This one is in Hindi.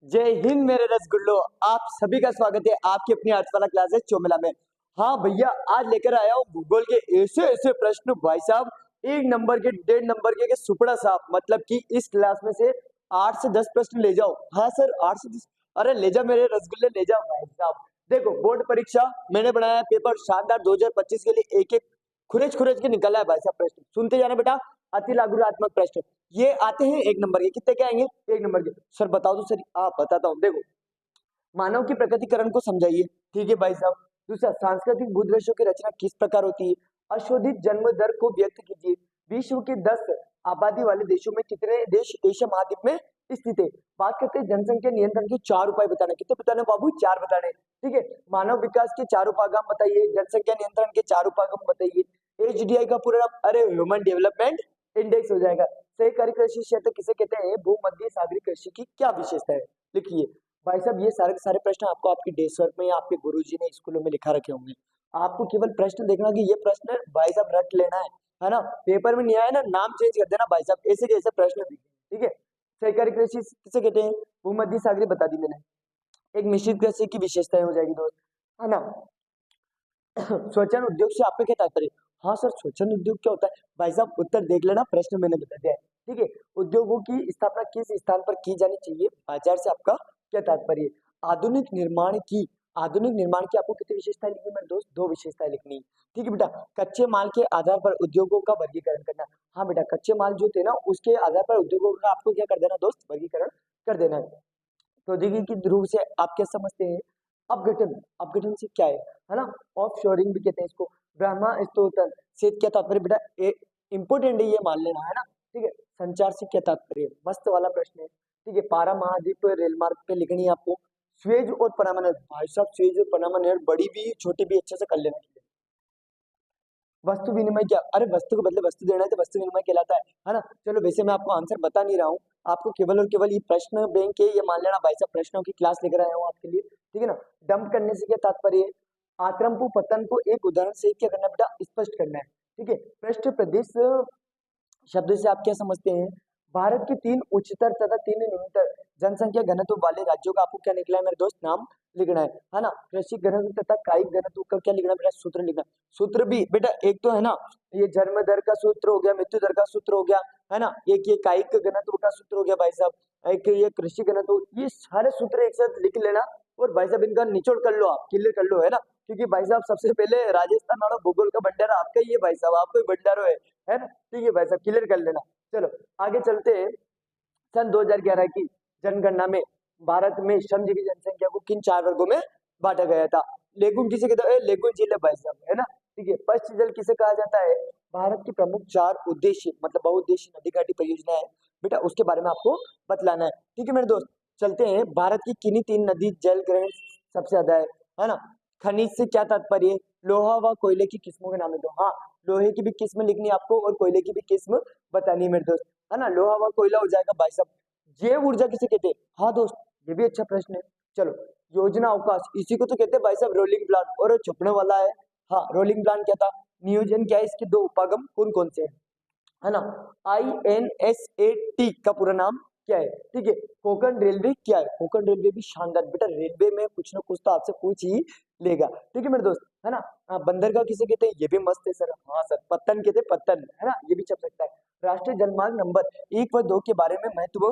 जय हिंद मेरे रसगुल्लो। आप सभी का स्वागत है आपकी अपनी अर्थवाला क्लासेस चोमिला में। हाँ भैया, आज लेकर आया हूँ भूगोल के ऐसे ऐसे प्रश्न भाई साहब, 1 नंबर के 1.5 नंबर के सुपड़ा साहब, मतलब कि इस क्लास में से 8 से 10 प्रश्न ले जाओ। हाँ सर, 8 से 10। अरे ले जाओ मेरे रसगुल्ले, ले जाओ भाई साहब। देखो, बोर्ड परीक्षा मैंने बनाया पेपर शानदार 2025 के लिए, एक एक खुरेज खुरेज के निकला है भाई साहब। प्रश्न सुनते जाना बेटा। अति लागूरात्मक प्रश्न ये आते हैं 1 नंबर के। कितने के आएंगे? 1 नंबर के। सर बताओ तो सर। आप बताता हूँ, देखो। मानव की प्रकटीकरण को समझाइए। ठीक है भाई साहब। दूसरा, सांस्कृतिक भूदृश्यों की रचना किस प्रकार होती है? अशोधित जन्म दर को व्यक्त कीजिए। विश्व के 10 आबादी वाले देशों में कितने देश एशिया महाद्वीप में स्थित है? बात करते हैं जनसंख्या नियंत्रण के 4 उपाय बताने। कितने बताने बाबू? 4 बताने। ठीक है। मानव विकास के 4 उपागम बताइए, जनसंख्या नियंत्रण के 4 उपागम बताइए। एचडीआई का पूरा नाम, अरे ह्यूमन डेवलपमेंट इंडेक्स हो जाएगा। सहकारी कृषि क्षेत्र किसे कहते हैं? भूमध्य सागरीय कृषि की क्या विशेषता है? लिखिए भाई साहब। ये सारे के सारे प्रश्न आपको आपके डेस्क वर्क में या आपके गुरुजी ने स्कूलों में लिखा रखे होंगे। आपको केवल प्रश्न देखना कि ये प्रश्न भाई साहब रट लेना है ना। पेपर में नहीं आया ना, नाम चेंज कर देना भाई साहब, ऐसे जैसे प्रश्न दिखे। ठीक है। सहकारी कृषि किसे कहते हैं? भूमध्य सागरीय बता दी मैंने। एक मिश्रित कृषि की विशेषताएं हो जाएगी दोस्त, है ना। स्वच्छंद उद्योग से आपका क्या तात्पर्य? हाँ सर, स्वच्छंद उद्योग क्या होता है? भाई साहब उत्तर देख लेना, प्रश्न मैंने बता दिया है। ठीक है। उद्योगों की स्थापना किस स्थान पर की जानी चाहिए? बाजार से आपका क्या तात्पर्य? आधुनिक निर्माण की आपको कितनी विशेषताएं लिखनी है मेरे दोस्त? 2 विशेषताएं लिखनी है। ठीक है बेटा। कच्चे माल के आधार पर उद्योगों का वर्गीकरण करना। हाँ बेटा, कच्चे माल जो थे ना, उसके आधार पर उद्योगों का आपको क्या कर देना दोस्त? वर्गीकरण कर देना है। प्रौद्योगिकी की रूप से आप क्या समझते हैं? अपघटन। अपघटन से क्या है ना। ऑफ शोरिंग भी कहते हैं इसको। ब्रह्मा स्त्रोतन से क्या तात्पर्य बेटा? इंपोर्टेंट है, ये मान लेना है ना। ठीक है। संचार से क्या तात्पर्य? मस्त वाला प्रश्न है। ठीक है। पारा महाद्वीप रेल मार्ग पे लिखनी है आपको। स्वेज और पनामा नहर, भाई साहब स्वेज और पनामा नहर बड़ी भी छोटी भी अच्छे से कर लेना। वस्तु विनिमय क्या? अरे वस्तु को बदले वस्तु देना है तो वस्तु विनिमय कहलाता है ना। चलो, वैसे मैं आपको आंसर बता नहीं रहा हूँ, आपको केवल और केवल ये प्रश्न बैंक के ये मान लेना भाई साहब, प्रश्नों की क्लास लेकर आया हूँ आपके लिए। ठीक है ना। डंप करने से क्या तात्पर्य है? आक्रम को पतन को एक उदाहरण से क्या करना है बेटा? स्पष्ट करना है। ठीक है। पृष्ठ प्रदेश शब्द से आप क्या समझते हैं? भारत के 3 उच्चतर तथा 3 निम्नतर जनसंख्या घनत्व वाले राज्यों का आपको क्या निकला है मेरे दोस्त? नाम लिखना है ना। कृषि घनत्व तथा कायिक घनत्व का क्या लिखना है बेटा? सूत्र लिखना है। सूत्र भी बेटा एक तो है ना, ये जन्म दर का सूत्र हो गया, मृत्यु दर का सूत्र हो गया, है ना। एक ये कायिक घनत्व का सूत्र हो गया भाई साहब, एक ये कृषि घनत्व, ये सारे सूत्र एक साथ लिख लेना। और भाई साहब इनका निचोड़ कर लो, आप क्लियर कर लो, है ना। क्योंकि भाई साहब सबसे पहले राजस्थान वाला भूगोल का भंडारा आपका ही है भाई साहब, आपको ही भंडारो है ना। ठीक है भाई साहब, क्लियर कर लेना। चलो आगे चलते हैं। सन 2011 की जनगणना में भारत में श्रमजीवी जनसंख्या को किन 4 वर्गों में बांटा गया था? लेगुन किसे कहते हैं? लेगुन झील है भाई साहब, है ना। ठीक है। पश्चिम जल किसे कहा जाता है? भारत की प्रमुख 4 उद्देश्य मतलब बहुउद्देशीय नदी घाटी परियोजना है बेटा, उसके बारे में आपको बतलाना है। ठीक है मेरे दोस्त। चलते हैं। भारत की किन्हीं 3 नदी जल ग्रहण सबसे ज्यादा है ना। खनिज से क्या तात्पर्य? लोहा व कोयले की किस्मों के नाम है। दो, हाँ, लोहे की भी किस्म लिखनी है आपको और कोयले की भी किस्म बतानी है मेरे दोस्त, है ना। लोहा व कोयला हो जाएगा भाई साहब। जैव ऊर्जा किसे कहते हैं? हाँ दोस्त, ये भी अच्छा प्रश्न है। चलो, योजना अवकाश इसी को तो कहते हैं भाई साहब रोलिंग प्लान, और छुपने वाला है। हाँ, रोलिंग प्लान क्या था? नियोजन क्या है? इसके 2 उपागम कौन कौन से हैं, है ना। INSAT का पूरा नाम क्या है? ठीक है। कोंकण रेलवे क्या है? कोंकण रेलवे भी शानदार बेटा, रेलवे में कुछ ना कुछ तो आपसे पूछ ही लेगा। ठीक है मेरे दोस्त, है ना। हाँ, बंदरगाह किसे कहते हैं? ये भी मस्त है सर। हाँ सर, पत्तन कहते हैं, पत्तन, है ना, ये भी चल सकता है। राष्ट्रीय जलमार्ग नंबर 1 व 2 के बारे में महत्व